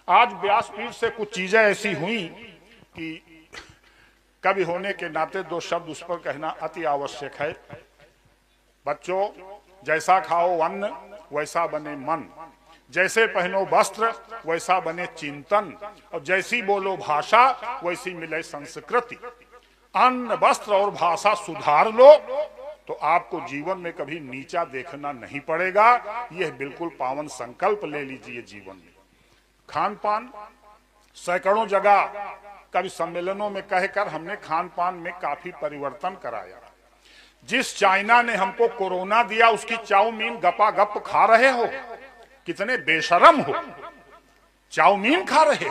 आज व्यासपीठ से कुछ चीजें ऐसी हुई कि कवि होने के नाते दो शब्द उस पर कहना अति आवश्यक है। बच्चों, जैसा खाओ अन्न वैसा बने मन, जैसे पहनो वस्त्र वैसा बने चिंतन, और जैसी बोलो भाषा वैसी मिले संस्कृति। अन्न वस्त्र और भाषा सुधार लो तो आपको जीवन में कभी नीचा देखना नहीं पड़ेगा। यह बिल्कुल पावन संकल्प ले लीजिए जीवन में। खान पान सैकड़ों जगह कवि सम्मेलनों में कहकर हमने खान पान में काफी परिवर्तन कराया। जिस चाइना ने हमको कोरोना दिया उसकी चाउमीन गपा गप खा रहे हो, कितने बेशरम हो, चाउमीन खा रहे।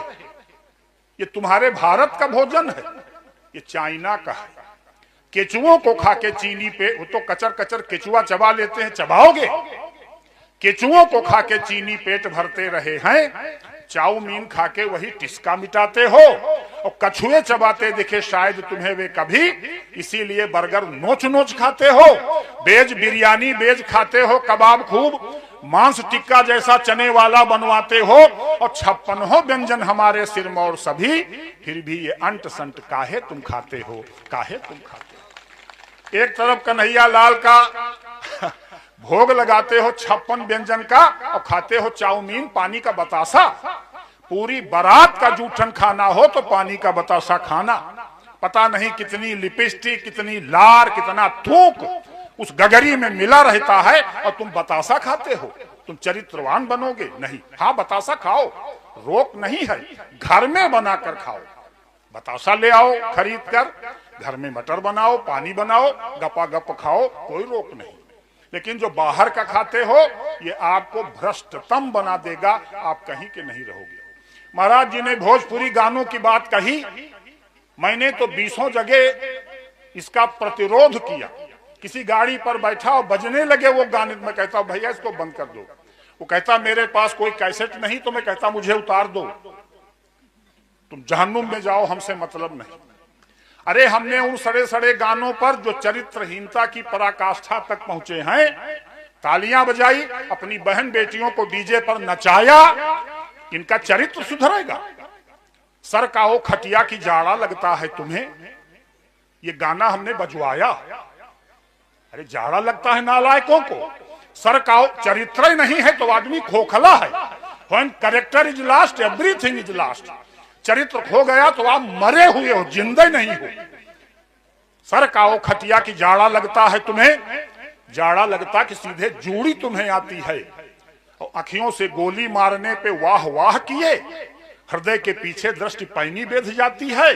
ये तुम्हारे भारत का भोजन है, ये चाइना का है। केचुओं को खा के चीनी पे, वो तो कचर कचर केचुआ चबा लेते हैं, चबाओगे? केचुओं को खा के चीनी पेट भरते रहे हैं, चाउमीन खा के वही टिस्का मिटाते हो। और कछुए चबाते दिखे शायद तुम्हें वे कभी, इसीलिए बर्गर नोच नोच खाते हो। वेज बिरयानी वेज खाते हो, कबाब खूब, मांस टिक्का जैसा चने वाला बनवाते हो, और 56 व्यंजन हमारे सिर में और सभी, फिर भी ये अंट संट काहे तुम खाते हो, काहे तुम खाते हो। एक तरफ कन्हैया लाल का भोग लगाते हो 56 व्यंजन का, और खाते हो चाउमीन पानी का बतासा। पूरी बारात का जूठन खाना हो तो पानी का बतासा खाना। पता नहीं कितनी लिपस्टिक, कितनी लार, कितना थूक उस गगरी में मिला रहता है, और तुम बतासा खाते हो। तुम चरित्रवान बनोगे नहीं? हाँ, बतासा खाओ, रोक नहीं है, घर में बनाकर खाओ। बतासा ले आओ खरीद कर, घर में मटर बनाओ, पानी बनाओ, गपा गप खाओ, कोई रोक नहीं। लेकिन जो बाहर का खाते हो ये आपको भ्रष्टतम बना देगा, आप कहीं के नहीं रहोगे। महाराज जी ने भोजपुरी गानों की बात कही, मैंने तो 20 जगह इसका प्रतिरोध किया। किसी गाड़ी पर बैठा और बजने लगे वो गाने, मैं कहता हूं भैया इसको बंद कर दो। वो कहता मेरे पास कोई कैसेट नहीं, तो मैं कहता मुझे उतार दो, तुम जहन्नुम में जाओ, हमसे मतलब नहीं। अरे हमने उन सड़े सड़े गानों पर जो चरित्रहीनता की पराकाष्ठा तक पहुंचे हैं, तालियां बजाई, अपनी बहन बेटियों को डीजे पर नचाया, इनका चरित्र सुधरेगा? सर का वो खटिया की जाड़ा लगता है तुम्हें, ये गाना हमने बजवाया। अरे जाड़ा लगता है नालायकों को, सर का चरित्र नहीं है तो आदमी खोखला है। When character is last everything is last. चरित्र खो गया तो आप मरे हुए हो, जिंदे नहीं हो। सर का वो खटिया की जाड़ा लगता है तुम्हें, जाड़ा लगता कि सीधे जूड़ी तुम्हें आती है। और अखियों से गोली मारने पे वाह वाह किए, हृदय के पीछे दृष्टि पैनी बेध जाती है।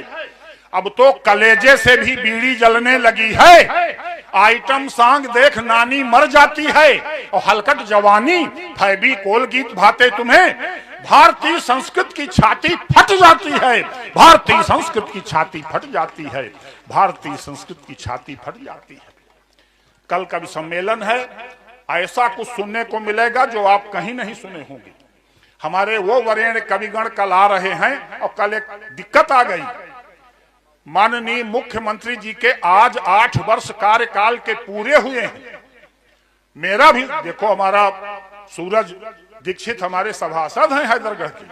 अब तो कलेजे से भी बीड़ी जलने लगी है। आइटम सॉन्ग देख नानी मर जाती है, और हलकट जवानी फैबीकोल गीत भाते तुम्हें। भारतीय संस्कृत की छाती फट जाती है, भारतीय संस्कृत की छाती फट जाती है, भारतीय संस्कृत की छाती फट जाती है। कल का भी सम्मेलन है, ऐसा कुछ सुनने को मिलेगा जो आप कहीं नहीं सुने होंगे। हमारे वो वरेण्य कविगण कल आ रहे हैं, और कल एक दिक्कत आ गई। माननीय मुख्यमंत्री जी के आज 8 वर्ष कार्यकाल के पूरे हुए हैं। मेरा भी देखो, हमारा सूरज दीक्षित हमारे सभासद हैं हैदरगढ़ के,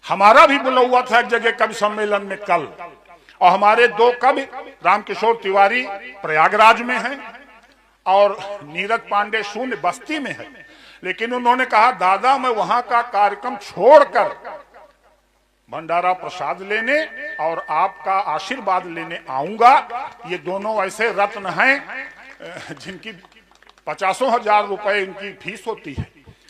हमारा भी बुला हुआ था एक जगह कवि सम्मेलन में कल। और हमारे 2 कवि रामकिशोर तिवारी प्रयागराज में हैं और नीरज पांडे शून्य बस्ती में है। लेकिन उन्होंने कहा दादा मैं वहां का कार्यक्रम छोड़कर भंडारा प्रसाद लेने और आपका आशीर्वाद लेने आऊंगा। ये दोनों ऐसे रत्न हैं जिनकी 50,000 रुपए इनकी फीस होती है।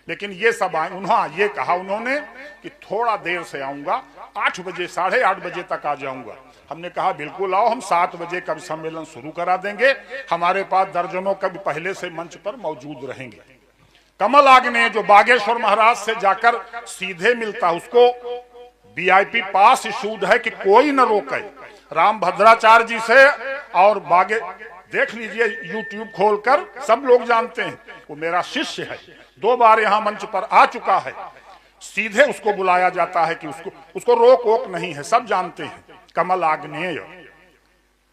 लेकिन ये सब उन्होंने ये कहा उन्होंने कि थोड़ा देर से आऊंगा, 8 बजे 8:30 बजे तक आ जाऊंगा। हमने कहा बिल्कुल आओ, हम 7 बजे कवि सम्मेलन शुरू करा देंगे। हमारे पास दर्जनों कवि पहले से मंच पर मौजूद रहेंगे। कमल आग्नेय जो बागेश्वर महाराज से जाकर सीधे मिलता, उसको VIP पास इशूड है कि कोई न रोके। राम भद्राचार्य जी से और बागे देख लीजिए YouTube खोलकर, सब लोग जानते हैं, वो मेरा शिष्य है, 2 बार यहाँ मंच पर आ चुका है। सीधे उसको बुलाया जाता है कि उसको रोक वोक नहीं है, सब जानते हैं। कमल आग्नेय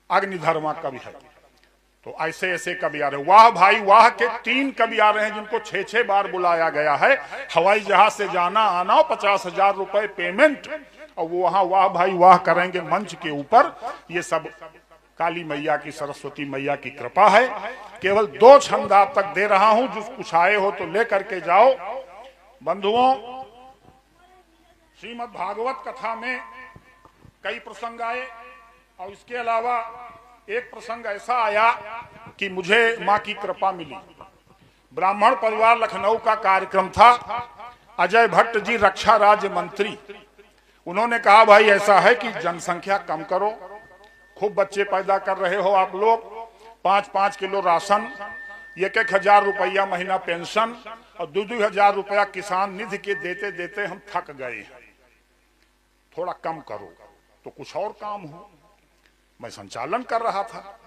अग्निधर्मा कवि है। तो ऐसे ऐसे कवि आ रहे, वाह भाई वाह के 3 कवि आ रहे हैं जिनको 6-6 बार बुलाया गया है। हवाई जहाज से जाना आना, 50,000 रुपए पेमेंट, और वो वहां वाह भाई वाह करेंगे मंच के ऊपर। ये सब काली मैया की, सरस्वती मैया की कृपा है। केवल 2 छंद आप तक दे रहा हूं, जो कुछ आए हो तो लेकर के जाओ। बंधुओं, श्रीमद् भागवत कथा में कई प्रसंग आए, और इसके अलावा एक प्रसंग ऐसा आया कि मुझे मां की कृपा मिली। ब्राह्मण परिवार लखनऊ का कार्यक्रम था। अजय भट्ट जी रक्षा राज्य मंत्री, उन्होंने कहा भाई ऐसा है कि जनसंख्या कम करो, खूब बच्चे पैदा कर रहे हो आप लोग, 5-5 किलो राशन, 1,000 रुपया महीना पेंशन, और 2,000 रुपया किसान निधि के देते देते हम थक गए हैं, थोड़ा कम करो तो कुछ और काम हो। मैं संचालन कर रहा था।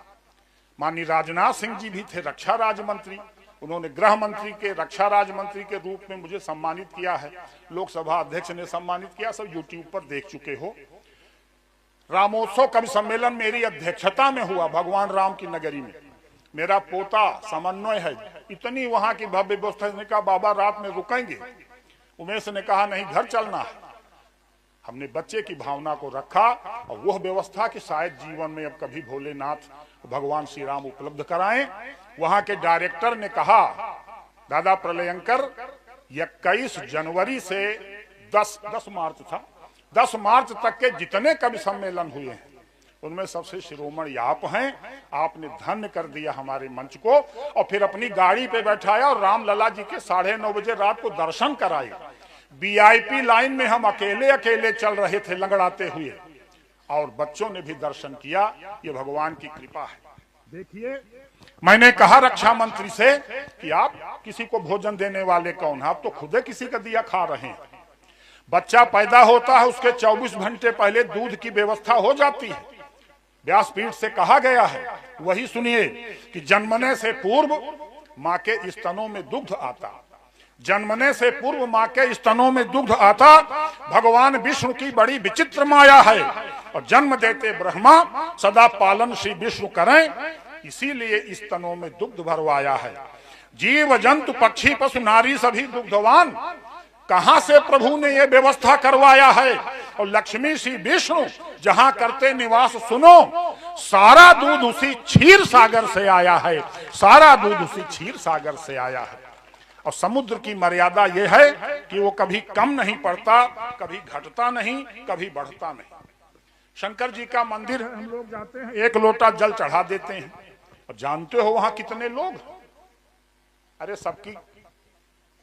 माननीय राजनाथ सिंह जी भी थे रक्षा राज्य मंत्री, उन्होंने गृह मंत्री के रक्षा राज्य मंत्री के रूप में मुझे सम्मानित किया है। लोकसभा अध्यक्ष ने सम्मानित किया, सब यूट्यूब पर देख चुके हो। रामोत्सव कवि सम्मेलन मेरी अध्यक्षता में हुआ भगवान राम की नगरी में। मेरा पोता समन्वय है, इतनी वहां की भव्य व्यवस्था। ने कहा बाबा रात में रुकेंगे, उमेश ने कहा नहीं घर चलना है। हमने बच्चे की भावना को रखा, और वह व्यवस्था कि शायद जीवन में अब कभी भोलेनाथ भगवान श्री राम उपलब्ध कराएं। वहां के डायरेक्टर ने कहा दादा प्रलयंकर, 21 जनवरी से 10 मार्च था, 10 मार्च तक के जितने कवि सम्मेलन हुए हैं उनमें सबसे शिरोमणि आप हैं। आपने धन्य कर दिया हमारे मंच को, और फिर अपनी गाड़ी पे बैठाया और रामलला जी के 9:30 बजे रात को दर्शन कराए। VIP लाइन में हम अकेले अकेले चल रहे थे लंगड़ाते हुए, और बच्चों ने भी दर्शन किया। ये भगवान की कृपा है। देखिए, मैंने कहा रक्षा मंत्री से कि आप किसी को भोजन देने वाले कौन है, आप तो खुद किसी का दिया खा रहे हैं। बच्चा पैदा होता है, उसके 24 घंटे पहले दूध की व्यवस्था हो जाती है। व्यासपीठ से कहा गया है, वही सुनिए कि जन्मने से पूर्व माँ के स्तनों में दुग्ध आता, जन्मने से पूर्व माँ के स्तनों में दुग्ध आता। भगवान विष्णु की बड़ी विचित्र माया है, और जन्म देते ब्रह्मा सदा पालन श्री विष्णु करें, इसीलिए स्तनों में दुग्ध भरवाया है। जीव जंतु पक्षी पशु नारी सभी दुग्धवान, कहां से प्रभु ने ये व्यवस्था करवाया है। और लक्ष्मी श्री विष्णु जहां करते निवास सुनो, सारा दूध उसी क्षीर सागर से आया है, सारा दूध उसी क्षीर सागर से आया है। और समुद्र की मर्यादा यह है कि वो कभी कम नहीं पड़ता, कभी घटता नहीं, कभी बढ़ता नहीं। शंकर जी का मंदिर है, हम लोग जाते हैं, 1 लोटा जल चढ़ा देते हैं, और जानते हो वहां कितने लोग। अरे सबकी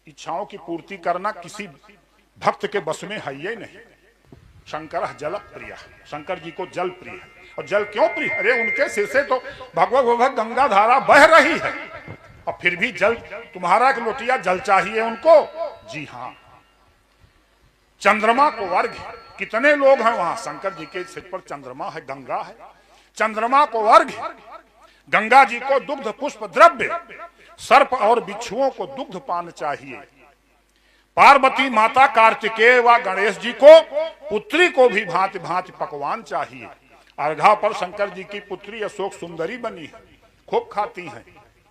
इच्छाओं की पूर्ति करना किसी भक्त के बस में है ही नहीं। शंकर जल प्रिय, शंकर जी को जल प्रिय है। और जल क्यों प्रिय? अरे उनके सिर से तो भगवत गंगा धारा बह रही है, और फिर भी जल, तुम्हारा एक लोटिया जल चाहिए उनको। जी हाँ, चंद्रमा को अर्घ्य, कितने लोग हैं वहां, शंकर जी के सिर पर चंद्रमा है, गंगा है, चंद्रमा को अर्घ्य, गंगा जी को दुग्ध पुष्प द्रव्य, सर्प और बिच्छुओं को दुग्ध पान चाहिए। पार्वती माता कार्तिकेय व गणेश जी को, पुत्री को भी भांति भांति पकवान चाहिए। अर्घा पर शंकर जी की पुत्री अशोक सुंदरी बनी है, खूब खाती हैं।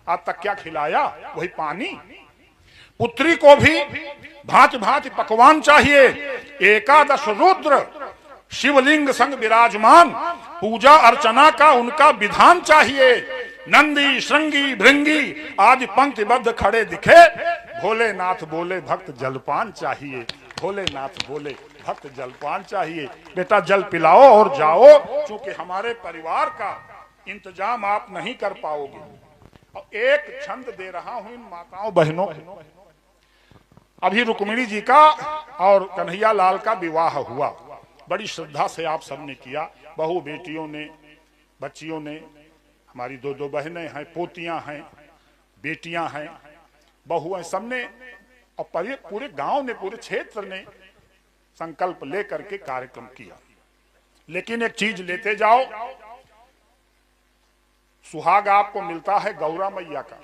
आज तक क्या खिलाया? वही पानी। पुत्री को भी भांति भांति पकवान चाहिए। 11 रुद्र शिवलिंग संग विराजमान, पूजा अर्चना का उनका विधान चाहिए। नंदी श्रृंगी भृंगी आदि पंक्तिबद्ध खड़े दिखे। भोलेनाथ बोले भक्त जलपान चाहिए, भोलेनाथ बोले भक्त जलपान चाहिए। बेटा जल पिलाओ और जाओ, क्योंकि हमारे परिवार का इंतजाम आप नहीं कर पाओगे। और एक छंद दे रहा हूं इन माताओं बहनों को। अभी रुक्मिणी जी का और कन्हैया लाल का विवाह हुआ, बड़ी श्रद्धा से आप सबने किया। बहू बेटियों ने, बच्चियों ने, हमारी 2 बहनें हैं, पोतियां हैं, बेटियां हैं, बहुएं, सबने, और पूरे गांव ने, पूरे क्षेत्र ने संकल्प लेकर के कार्यक्रम किया। लेकिन एक चीज लेते जाओ, सुहाग आपको मिलता है गौरा मैया का,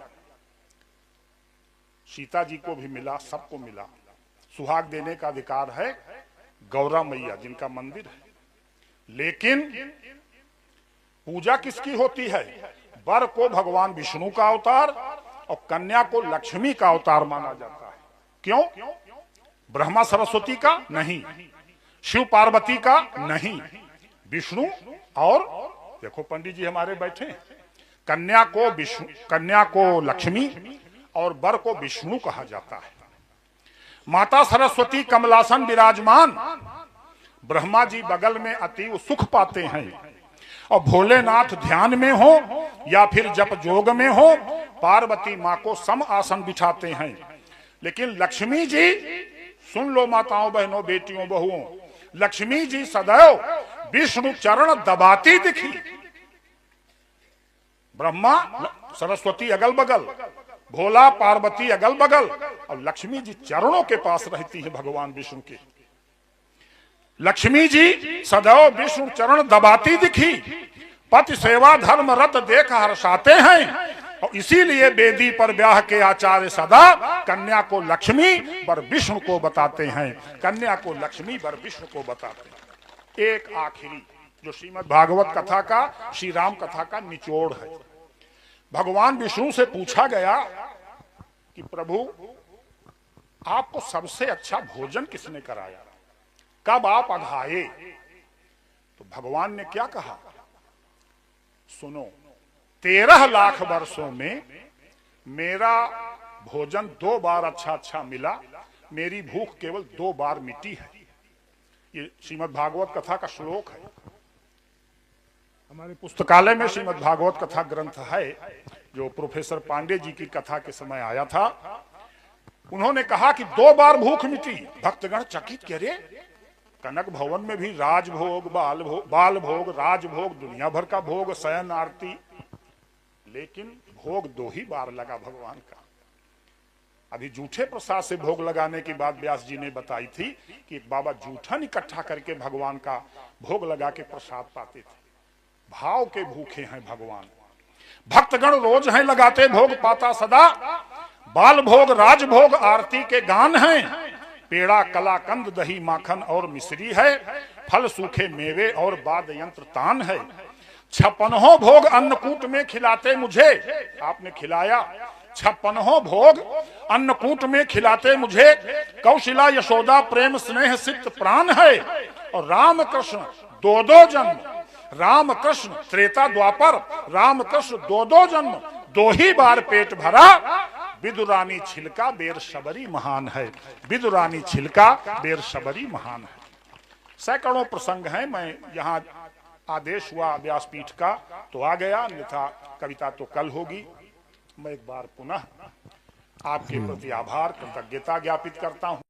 सीता जी को भी मिला, सबको मिला। सुहाग देने का अधिकार है गौरा मैया जिनका मंदिर है। लेकिन पूजा किसकी होती है? वर को भगवान विष्णु का अवतार और कन्या को लक्ष्मी का अवतार माना जाता है। क्यों? ब्रह्मा सरस्वती का नहीं, शिव पार्वती का नहीं, विष्णु और देखो पंडित जी हमारे बैठे, कन्या को विष्णु, कन्या को लक्ष्मी और वर को विष्णु कहा जाता है। माता सरस्वती कमलासन विराजमान, ब्रह्मा जी बगल में अतीव सुख पाते हैं और भोलेनाथ ध्यान में हो या फिर जप जोग में हो, पार्वती माँ को सम आसन बिठाते हैं। लेकिन लक्ष्मी जी, सुन लो माताओं बहनों बेटियों बहुओं, लक्ष्मी जी सदैव विष्णु चरण दबाती दिखी। ब्रह्मा सरस्वती अगल बगल, भोला पार्वती अगल बगल और लक्ष्मी जी चरणों के पास रहती है भगवान विष्णु के। लक्ष्मी जी सदैव विष्णु चरण दबाती दिखी, पति सेवा धर्म रत देख हर्षाते हैं और इसीलिए वेदी पर ब्याह के आचार्य सदा कन्या को लक्ष्मी वर विष्णु को बताते हैं, कन्या को लक्ष्मी वर विष्णु को बताते हैं। एक आखिरी जो श्रीमद् भागवत कथा का, श्री राम कथा का निचोड़ है। भगवान विष्णु से पूछा गया कि प्रभु आपको सबसे अच्छा भोजन किसने कराया, कब आप अघाए? तो भगवान ने क्या कहा? सुनो, 13 लाख वर्षों में मेरा भोजन 2 बार अच्छा मिला, मेरी भूख केवल 2 बार मिटी है। ये श्रीमद् भागवत कथा का श्लोक है। हमारे पुस्तकालय में श्रीमद् भागवत कथा ग्रंथ है जो प्रोफेसर पांडे जी की कथा के समय आया था। उन्होंने कहा कि 2 बार भूख मिटी। भक्तगण चकित करे, कनक भवन में भी राजभोग, बाल भोग, राजभोग, दुनिया भर का भोग, शयन आरती, लेकिन भोग 2 ही बार लगा भगवान का। अभी जूठे प्रसाद से भोग लगाने की बात व्यास जी ने बताई थी कि एक बाबा जूठन इकट्ठा करके भगवान का भोग लगा के प्रसाद पाते थे। भाव के भूखे हैं भगवान। भक्तगण रोज हैं लगाते भोग पाता सदा, बाल भोग राजभोग आरती के गान हैं। पेड़ा कलाकंद दही माखन और मिश्री है, फल सूखे मेवे और वाद यंत्र तान है। 56 भोग अन्नकूट में खिलाते मुझे, आपने खिलाया। 56 भोग अन्नकूट में खिलाते मुझे, कौशिला यशोदा प्रेम स्नेह सिक्त प्राण है। और राम कृष्ण 2 जन्म, राम कृष्ण त्रेता द्वापर, राम कृष्ण 2 जन्म, 2 ही बार पेट भरा। विदुरानी छिलका बेर शबरी महान है, विदुरानी छिलका बेर शबरी महान है। सैकड़ों प्रसंग हैं। मैं यहाँ आदेश हुआ व्यासपीठ का तो आ गया, अन्यथा कविता तो कल होगी। मैं एक बार पुनः आपके प्रति आभार कृतज्ञता ज्ञापित करता हूँ।